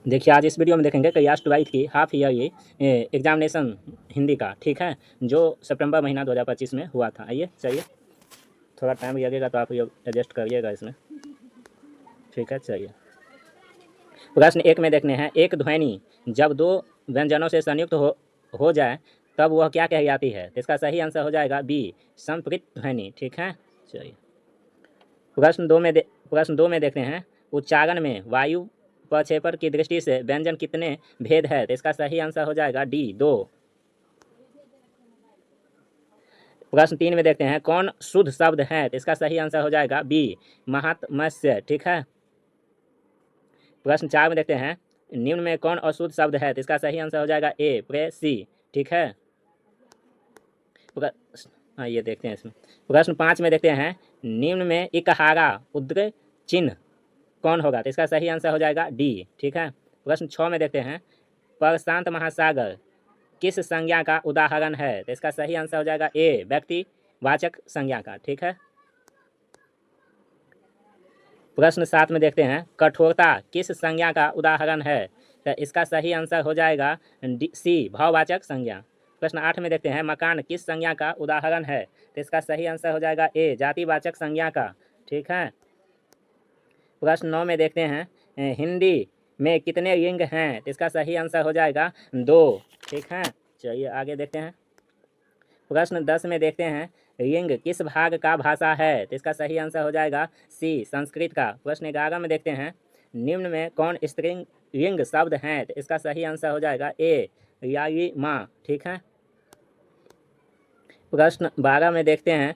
देखिए आज इस वीडियो में देखेंगे कि यास्ट वाइथ की हाफ ईयरली एग्जामिनेशन हिंदी का, ठीक है, जो सितंबर महीना 2025 में हुआ था। आइए चलिए, थोड़ा टाइम लगेगा तो आप ये एडजस्ट करिएगा इसमें, ठीक है। चलिए प्रश्न 1 में देखने हैं, एक ध्वनि जब दो व्यंजनों से संयुक्त हो जाए तब वह क्या कहलाती है? तो इसका सही आंसर हो जाएगा बी, संप्रीत ध्वनि, ठीक है। चलिए प्रश्न दो में देखते हैं, उच्चारण में वायु प्रक्षेपण की दृष्टि से व्यंजन कितने भेद है? तो इसका सही आंसर हो जाएगा डी, 2। प्रश्न 3 में देखते हैं, कौन शुद्ध शब्द है? तो इसका सही आंसर हो जाएगा बी, महात्मस्य, ठीक है। प्रश्न 4 में देखते हैं, निम्न में कौन अशुद्ध शब्द है? तो इसका सही आंसर हो जाएगा ए, प्रेसी, ठीक है। हाँ ये देखते हैं इसमें। प्रश्न 5 में देखते हैं, निम्न में इकहारा उद्र चिन्ह कौन होगा? तो इसका सही आंसर हो जाएगा डी, ठीक है। प्रश्न 6 में देखते हैं, प्रशांत महासागर किस संज्ञा का उदाहरण है? तो इसका सही आंसर हो जाएगा ए, व्यक्तिवाचक संज्ञा का, ठीक है। प्रश्न 7 में देखते हैं, कठोरता किस संज्ञा का उदाहरण है? तो इसका सही आंसर हो जाएगा सी, भाववाचक संज्ञा। प्रश्न 8 में देखते हैं, मकान किस संज्ञा का उदाहरण है? तो इसका सही आंसर हो जाएगा ए, जातिवाचक संज्ञा का, ठीक है। प्रश्न 9 में देखते हैं, हिंदी में कितने लिंग हैं? तो इसका सही आंसर हो जाएगा 2, ठीक है। चलिए आगे देखते हैं। प्रश्न 10 में देखते हैं, लिंग किस भाग का भाषा है? तो इसका सही आंसर हो जाएगा सी, संस्कृत का। प्रश्न 11 में देखते हैं, निम्न में कौन स्त्रीलिंग शब्द हैं? तो इसका सही आंसर हो जाएगा ए, याई माँ, ठीक है। प्रश्न 12 में देखते हैं,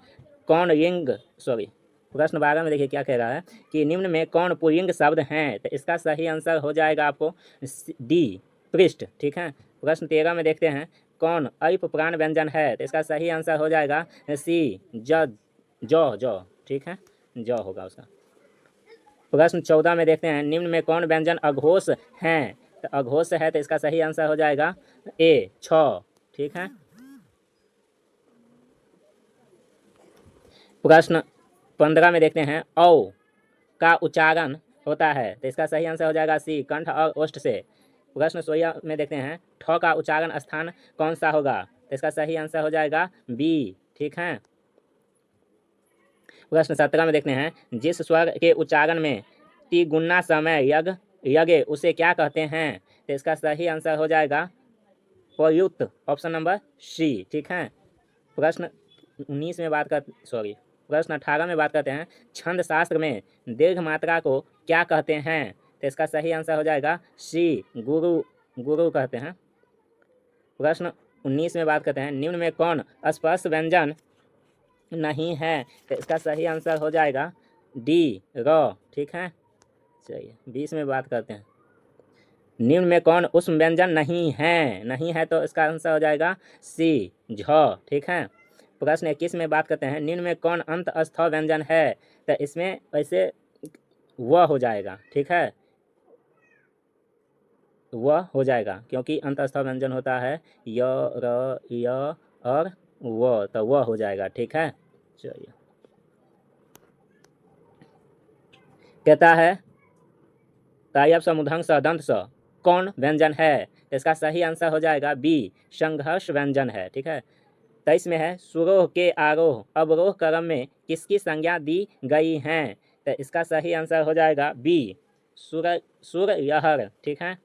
प्रश्न 12 में देखिए क्या कह रहा है कि निम्न में कौन पुल्लिंग शब्द हैं? तो इसका सही आंसर हो जाएगा आपको डी, पृष्ठ, ठीक है। प्रश्न 13 में देखते हैं, कौन अल्प प्राण व्यंजन है? तो इसका सही आंसर हो जाएगा सी, जौ, ठीक है, जौ होगा उसका। प्रश्न 14 में देखते हैं, निम्न में कौन व्यंजन अघोष हैं? तो अघोष है तो इसका सही आंसर हो जाएगा ए, छ, ठीक है। प्रश्न 15 में देखते हैं, औ का उच्चारण होता है? तो इसका सही आंसर हो जाएगा सी, कंठ और ओष्ठ से। प्रश्न 16 में देखते हैं, ठ का उच्चारण स्थान कौन सा होगा? तो इसका सही आंसर हो जाएगा बी, ठीक है। प्रश्न 17 में देखते हैं, जिस स्वर के उच्चारण में तिगुना समय यज्ञ उसे क्या कहते हैं? तो इसका सही आंसर हो जाएगा प्रयुक्त, ऑप्शन नंबर सी, ठीक है। प्रश्न 18 में बात करते हैं, छंद शास्त्र में दीर्घ मात्रा को क्या कहते हैं? तो इसका सही आंसर हो जाएगा सी, गुरु कहते हैं। प्रश्न 19 में बात करते हैं, निम्न में कौन स्पर्श व्यंजन नहीं है? तो इसका सही आंसर हो जाएगा डी, र, ठीक है। चलिए 20 में बात करते हैं, निम्न में कौन उष्म व्यंजन नहीं है तो इसका आंसर हो जाएगा सी, झ, ठीक है। प्रश्न 21 में बात करते हैं, निम्न में कौन अंतस्थ व्यंजन है? तो इसमें वैसे वह हो जाएगा, ठीक है, वह हो जाएगा, क्योंकि अंतस्थ व्यंजन होता है य, र, य और व, तो वह हो जाएगा, ठीक है। चलिए कहता है, तायब समुधंग स दंत स कौन व्यंजन है? तो इसका सही आंसर हो जाएगा बी, संघर्ष व्यंजन है, ठीक है। 23 में है, सुरोह के आरोह अवरोह क्रम में किसकी संज्ञा दी गई हैं? तो इसका सही आंसर हो जाएगा बी, सुरयहर, ठीक है।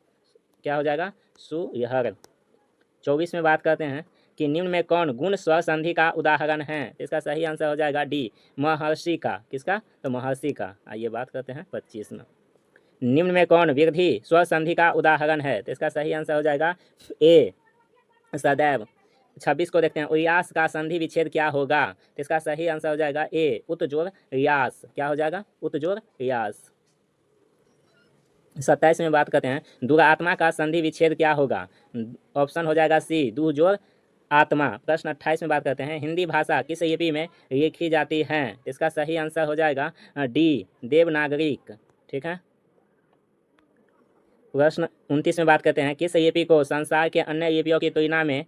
क्या हो जाएगा? सुयहर। 24 में बात करते हैं कि निम्न में कौन गुण स्वर संधि का उदाहरण है? तो इसका सही आंसर हो जाएगा डी, महर्षि का। किसका? तो महर्षि का। आइए बात करते हैं 25 में, निम्न में कौन वृद्धि स्वर संधि का उदाहरण है? तो इसका सही आंसर हो जाएगा ए, सदैव। 26 को देखते हैं, उयास का संधि विच्छेद क्या होगा? तो इसका सही आंसर हो जाएगा ए, उत्जोर यास। क्या हो जाएगा? उत्जोर यास। 27 में बात करते हैं, दुरात्मा का संधि विच्छेद क्या होगा? ऑप्शन हो जाएगा सी, दुजोर आत्मा। प्रश्न 28 में बात करते हैं, हिंदी भाषा किस लिपि में लिखी जाती है? इसका सही आंसर हो जाएगा डी, देवनागरिक, ठीक है। प्रश्न 29 में बात करते हैं, किस लिपि को संसार के अन्य लिपियों की तुलना में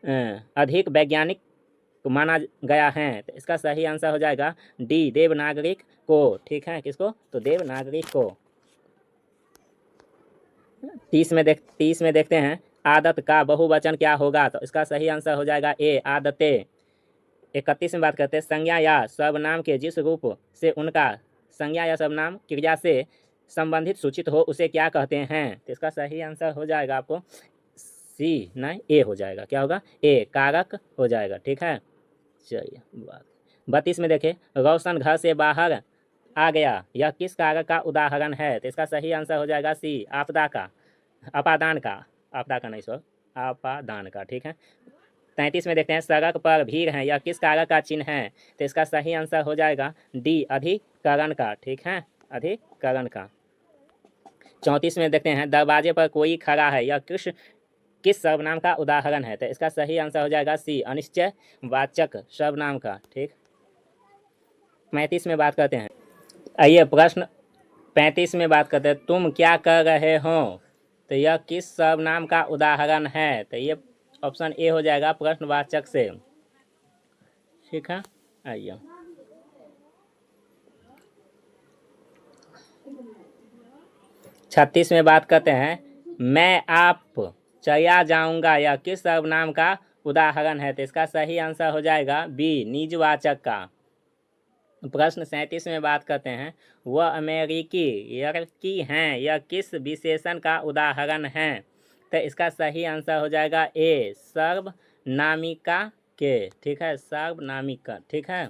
अधिक वैज्ञानिक माना गया है? तो इसका सही आंसर हो जाएगा डी, देवनागरिक को, ठीक है। किसको? तो देवनागरिक को। 30 में देखते हैं आदत का बहुवचन क्या होगा, तो इसका सही आंसर हो जाएगा ए आदतें। 31 में बात करते हैं संज्ञा या सर्वनाम के जिस रूप से उनका संज्ञा या सर्वनाम क्रिया से संबंधित सूचित हो उसे क्या कहते हैं, तो इसका सही आंसर हो जाएगा आपको सी, नहीं ए हो जाएगा। क्या होगा, ए कारक हो जाएगा। ठीक है, चलिए 32 में देखें रोशन घर से बाहर आ गया, यह किस कारक का उदाहरण है, तो इसका सही आंसर हो जाएगा सी आपदा का, अपादान का, आपदा का नहीं सर, आपादान का। ठीक है, 33 में देखते हैं सड़क पर भीड़ है, यह किस कारक का चिन्ह है, तो इसका सही आंसर हो जाएगा डी अधिकरण का। ठीक है, अधिकरण का। 34 में देखते हैं दरवाजे पर कोई खड़ा है, यह किस सर्वनाम का उदाहरण है, तो इसका सही आंसर हो जाएगा सी अनिश्चय वाचक सर्वनाम का। ठीक, 35 में बात करते हैं, आइए प्रश्न 35 में बात करते हैं तुम क्या कर रहे हो, तो यह किस सर्वनाम का उदाहरण है, तो ये ऑप्शन ए हो जाएगा प्रश्नवाचक से। ठीक है, आइए 36 में बात करते हैं मैं आप चला जाऊंगा, यह किस सर्वनाम का उदाहरण है, तो इसका सही आंसर हो जाएगा बी निजवाचक का। प्रश्न 37 में बात करते हैं वह अमेरिकी लड़की हैं, यह किस विशेषण का उदाहरण है, तो इसका सही आंसर हो जाएगा ए सर्वनामिका के। ठीक है, सर्वनामिका। ठीक है,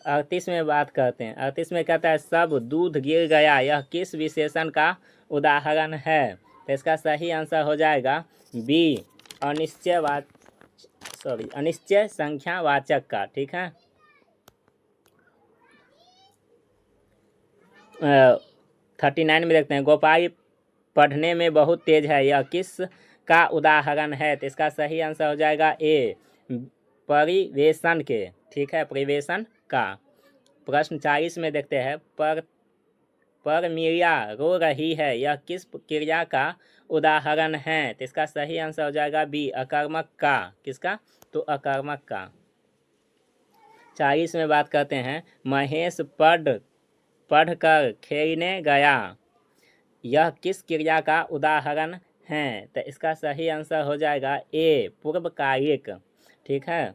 38 में बात करते हैं, 38 में कहता है सब दूध गिर गया, यह किस विशेषण का उदाहरण है, तो इसका सही आंसर हो जाएगा बी अनिश्चय संख्यावाचक का। ठीक है, 39 में देखते हैं गोपाल पढ़ने में बहुत तेज है, यह किस का उदाहरण है, तो इसका सही आंसर हो जाएगा ए परिवेशन के। ठीक है, परिवेशन का। प्रश्न 40 में देखते हैं पर मीरा रो रही है, यह किस क्रिया का उदाहरण है, तो इसका सही आंसर हो जाएगा बी अकर्मक का। किसका, तो अकर्मक का। 40 में बात करते हैं महेश पढ़कर खेलने गया, यह किस क्रिया का उदाहरण है, तो इसका सही आंसर हो जाएगा ए पूर्वकालिक। ठीक है,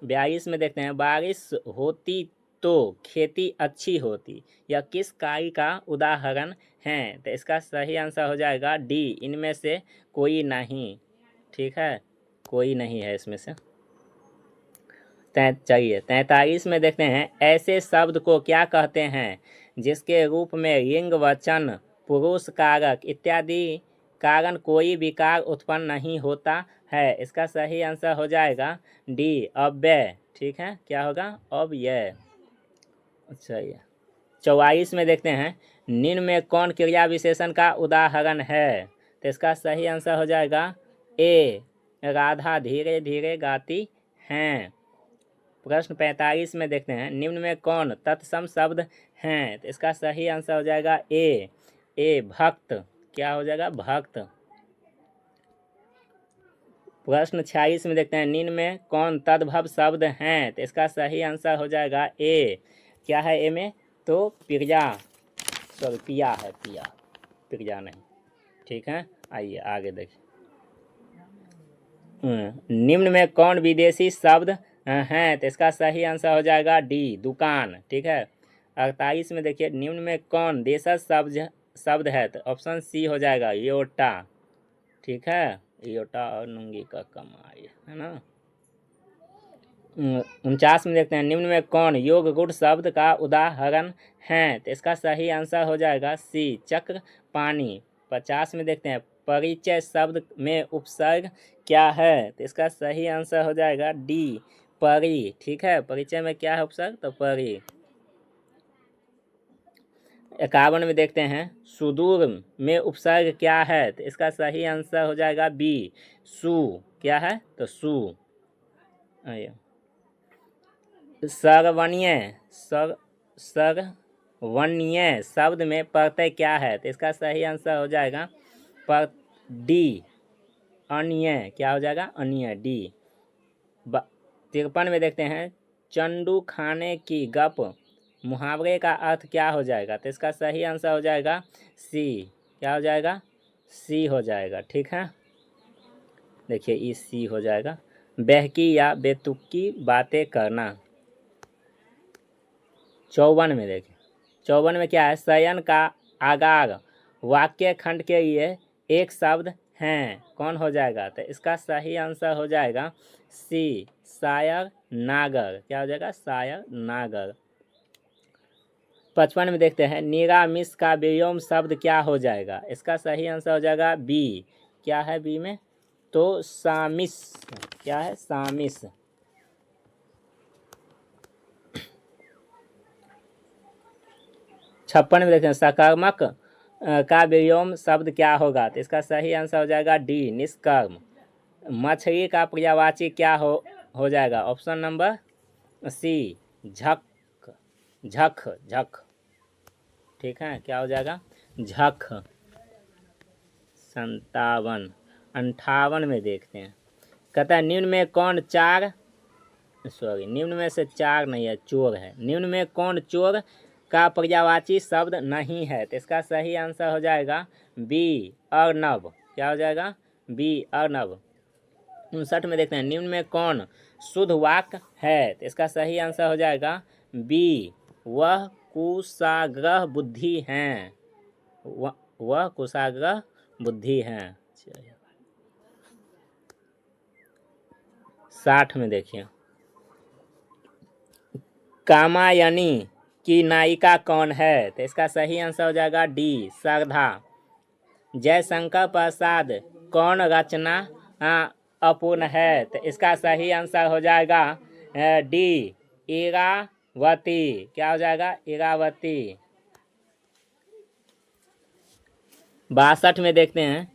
42 में देखते हैं बारिश होती तो खेती अच्छी होती, यह किस कार्य का उदाहरण है, तो इसका सही आंसर हो जाएगा डी इनमें से कोई नहीं। ठीक है, कोई नहीं है इसमें से। चलिए 43 में देखते हैं ऐसे शब्द को क्या कहते हैं जिसके रूप में लिंग वचन पुरुष कारक इत्यादि कारण कोई विकार उत्पन्न नहीं होता है, इसका सही आंसर हो जाएगा डी अव्यय। ठीक है, क्या होगा, अव्यय। अच्छा, ये 44 में देखते हैं निम्न में कौन क्रिया विशेषण का उदाहरण है, तो इसका सही आंसर हो जाएगा ए राधा धीरे धीरे गाती हैं। प्रश्न 45 में देखते हैं निम्न में कौन तत्सम शब्द हैं, तो इसका सही आंसर हो जाएगा ए भक्त। क्या हो जाएगा, भक्त। प्रश्न 46 में देखते हैं निम्न में कौन तद्भव शब्द हैं, तो इसका सही आंसर हो जाएगा ए, क्या है ए में, तो प्रिया, सॉरी पिया है, प्रिया नहीं। ठीक है, आइए आगे देखिए निम्न में कौन विदेशी शब्द हैं, तो इसका सही आंसर हो जाएगा डी दुकान। ठीक है, 48 में देखिए निम्न में कौन देशज शब्द है, तो ऑप्शन सी हो जाएगा योटा। ठीक है, योटा और नुंगी का कमाई, है ना। 49 में देखते हैं निम्न में कौन योग गुण शब्द का उदाहरण है, तो इसका सही आंसर हो जाएगा सी चक्र पानी। 50 में देखते हैं परिचय शब्द में उपसर्ग क्या है, तो इसका सही आंसर हो जाएगा डी परी। ठीक है, परिचय में क्या है उपसर्ग, तो परी। 51 में देखते हैं सुदूर में उपसर्ग क्या है, तो इसका सही आंसर हो जाएगा बी सु। क्या है, तो सु। सर्वण्य शब्द में प्रत्यय क्या है, तो इसका सही आंसर हो जाएगा पर डी अन्य। क्या हो जाएगा, अन्य, डी। 53 में देखते हैं चंडू खाने की गप मुहावरे का अर्थ क्या हो जाएगा, तो इसका सही आंसर हो जाएगा सी। क्या हो जाएगा, सी हो जाएगा। ठीक है, देखिए ई सी हो जाएगा। बहकी या बेतुकी बातें करना। 54 में देखिए, 54 में क्या है, शयन का आगाग वाक्य खंड के लिए एक शब्द हैं, कौन हो जाएगा? तो इसका सही आंसर हो जाएगा सी, शायर नागर। क्या हो जाएगा? शायर नागर। 55 में देखते हैं, निरामिष का विलोम शब्द क्या हो जाएगा? इसका सही आंसर हो जाएगा बी। क्या है बी में? तो सामिस। क्या है? सामिस। 56 में देखते हैं, सकारात्मक का विलोम शब्द क्या होगा? तो इसका सही आंसर हो जाएगा डी, निष्कर्म। मछली का पर्यायवाची क्या हो जाएगा? ऑप्शन नंबर सी, झक। झक, झक। ठीक है, क्या हो जाएगा? झक। 57, 58 में देखते हैं, कहता है निम्न में कौन चार, सॉरी निम्न में से चार नहीं है, चोर है। निम्न में कौन चोर का पर्यायवाची शब्द नहीं है? तो इसका सही आंसर हो जाएगा बी, अर्नब। क्या हो जाएगा? बी, अर्नब। 59 में देखते हैं, निम्न में कौन शुद्ध वाक्य है? तो इसका सही आंसर हो जाएगा बी, वह कुशाग्रह बुद्धि हैं। वह कुशाग्रह बुद्धि हैं। 60 में देखिए, कामायनी की नायिका कौन है? तो इसका सही आंसर हो जाएगा डी, श्रद्धा। जयशंकर प्रसाद कौन रचना अपूर्ण है? तो इसका सही आंसर हो जाएगा डी, इरावती। क्या हो जाएगा? इरावती। 62 में देखते हैं,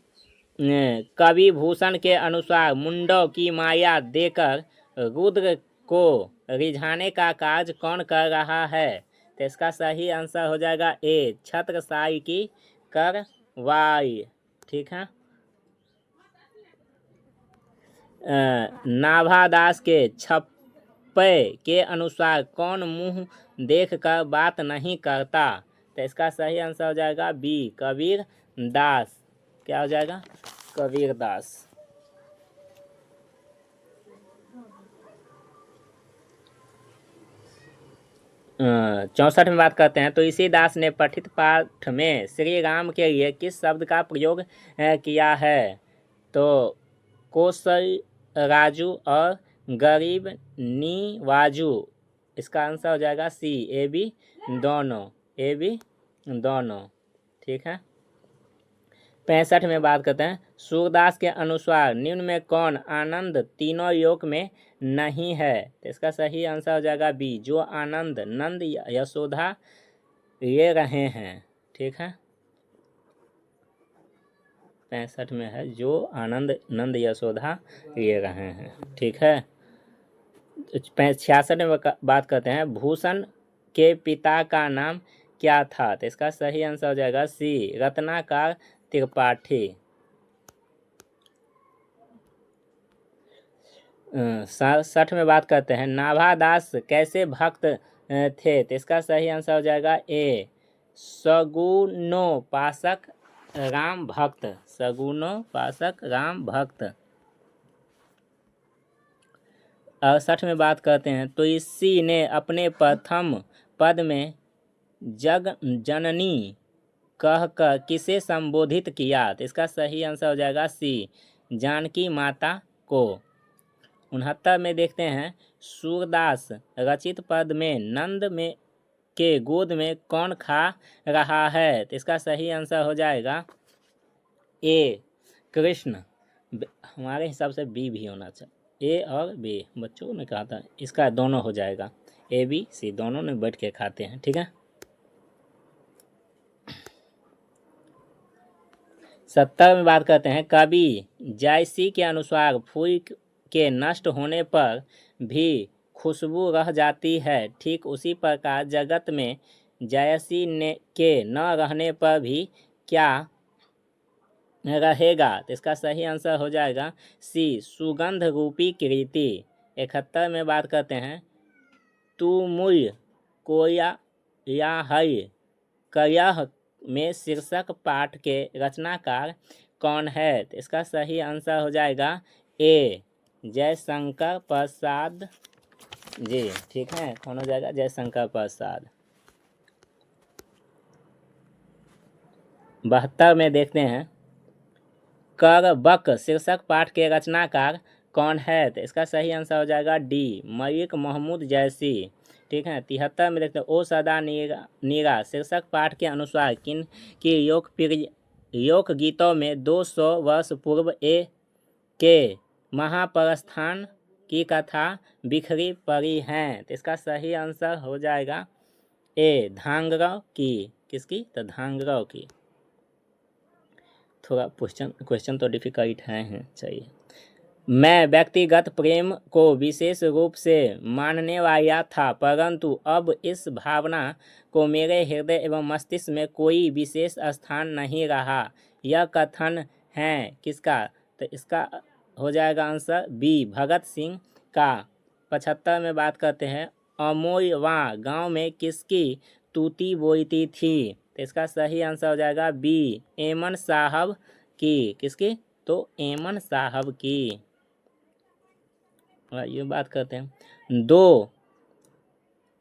कवि भूषण के अनुसार मुंडों की माया देकर रुद्र को रिझाने का कार्य कौन कर रहा है? तो इसका सही आंसर हो जाएगा ए, छत्रसाई की करवाई। ठीक है, नाभादास के छप्पे के अनुसार कौन मुंह देख कर बात नहीं करता? तो इसका सही आंसर हो जाएगा बी, कबीर दास। क्या हो जाएगा? कबीर दास। 64 में बात करते हैं, तो तुलसीदास ने पठित पाठ में श्री राम के लिए किस शब्द का प्रयोग किया है? तो कोसल राजू और गरीब नीवाजू। इसका आंसर हो जाएगा सी, ए बी दोनों। ए बी दोनों। ठीक है, 65 में बात करते हैं, सूरदास के अनुसार निम्न में कौन आनंद तीनों योग में नहीं है? तो इसका सही आंसर हो जाएगा बी, जो आनंद नंद यशोदा ले रहे हैं। ठीक है, 65 में है, जो आनंद नंद यशोदा ले रहे हैं। ठीक है, 66 में बात करते हैं, भूषण के पिता का नाम क्या था? तो इसका सही आंसर हो जाएगा सी, रत्नाकर त्रिपाठी। 60 में बात करते हैं, नाभादास कैसे भक्त थे? तो इसका सही आंसर हो जाएगा ए, सगुणोपासक राम भक्त। सगुणोपासक राम भक्त। 68 में बात करते हैं, तो इसी ने अपने प्रथम पद में जग जननी कहकर किसे संबोधित किया? तो इसका सही आंसर हो जाएगा सी, जानकी माता को। 69 में देखते हैं, सूरदास रचित पद में नंद में के गोद में कौन खा रहा है? तो इसका सही आंसर हो जाएगा ए, कृष्ण। हमारे हिसाब से बी भी होना चाहिए, ए और बी। बच्चों ने कहा था, इसका दोनों हो जाएगा, ए बी सी दोनों ने बैठ के खाते हैं। ठीक है, 70 में बात करते हैं, कवि जायसी के अनुसार फूल के नष्ट होने पर भी खुशबू रह जाती है, ठीक उसी प्रकार जगत में जायसी के न रहने पर भी क्या रहेगा? तो इसका सही आंसर हो जाएगा सी, सुगंध रूपी कृति। 71 में बात करते हैं, तू मूल्य कोया या हय कयह में शीर्षक पाठ के रचनाकार कौन है? तो इसका सही आंसर हो जाएगा ए, जयशंकर प्रसाद जी। ठीक है, कौन हो जाएगा? जयशंकर प्रसाद। 72 में देखते हैं, करबक शीर्षक पाठ के रचनाकार कौन है? तो इसका सही आंसर हो जाएगा डी, मलिक मोहम्मद जैसी। ठीक है। 73 में देखते हैं, ओ सदा नीरा शीर्षक पाठ के अनुसार किन की लोक गीतों में 200 वर्ष पूर्व के महाप्रस्थान की कथा बिखरी पड़ी हैं? तो इसका सही आंसर हो जाएगा ए, धांगरों की। किसकी? तो धांगरों की। थोड़ा क्वेश्चन तो डिफिकल्ट हैं। चाहिए। मैं व्यक्तिगत प्रेम को विशेष रूप से मानने वाला था, परंतु अब इस भावना को मेरे हृदय एवं मस्तिष्क में कोई विशेष स्थान नहीं रहा। यह कथन है किसका? तो इसका हो जाएगा आंसर बी, भगत सिंह का। 75 में बात करते हैं, अमोयवा गांव में किसकी तूती बोईती थी? तो इसका सही आंसर हो जाएगा बी, एमन साहब की। किसकी? तो एमन साहब की। ये बात करते हैं, 2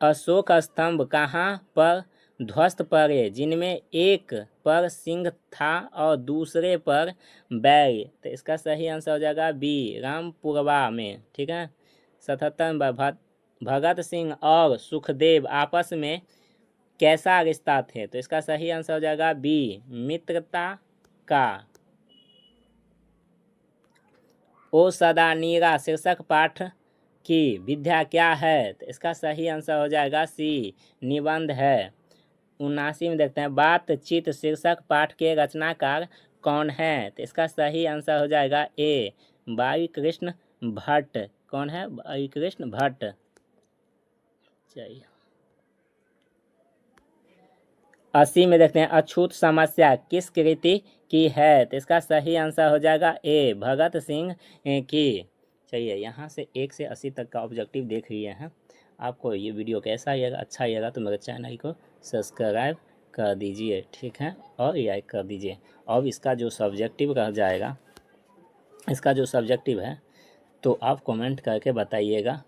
अशोक स्तंभ कहाँ पर ध्वस्त पड़े जिनमें एक पर सिंह था और दूसरे पर बैल? तो इसका सही आंसर हो जाएगा बी, रामपुरवा में। ठीक है। 77 में भगत सिंह और सुखदेव आपस में कैसा रिश्ता थे? तो इसका सही आंसर हो जाएगा बी, मित्रता का। ओ सदा नीरा शीर्षक पाठ की विद्या क्या है? तो इसका सही आंसर हो जाएगा सी, निबंध है। 79 में देखते हैं, बातचीत शीर्षक पाठ के रचनाकार कौन है? तो इसका सही आंसर हो जाएगा ए, बाई कृष्ण भट्ट। कौन है? बाई कृष्ण भट्ट। चाहिए। 80 में देखते हैं, अछूत समस्या किस कृति की है? तो इसका सही आंसर हो जाएगा ए, भगत सिंह की। चाहिए। यहाँ से 1 से 80 तक का ऑब्जेक्टिव देख लिए हैं। आपको ये वीडियो कैसा आएगा, अच्छा आएगा तो मेरे चैनल को सब्सक्राइब कर दीजिए। ठीक है, और लाइक कर दीजिए। अब इसका जो सब्जेक्टिव रह जाएगा, इसका जो सब्जेक्टिव है, तो आप कमेंट करके बताइएगा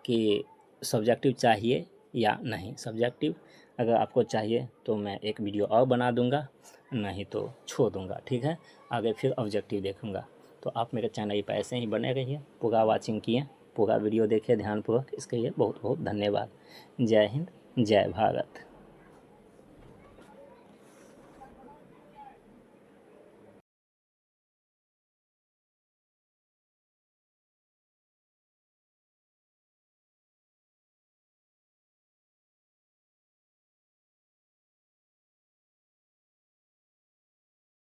कि सब्जेक्टिव चाहिए या नहीं। सब्जेक्टिव अगर आपको चाहिए तो मैं एक वीडियो और बना दूंगा, नहीं तो छोड़ दूंगा। ठीक है, आगे फिर ऑब्जेक्टिव देखूंगा। तो आप मेरे चैनल पर ऐसे ही बने रहिए, पूरा वाचिंग किए, पूरा वीडियो देखिए ध्यानपूर्वक। इसके लिए बहुत बहुत धन्यवाद। जय हिंद, जय भारत।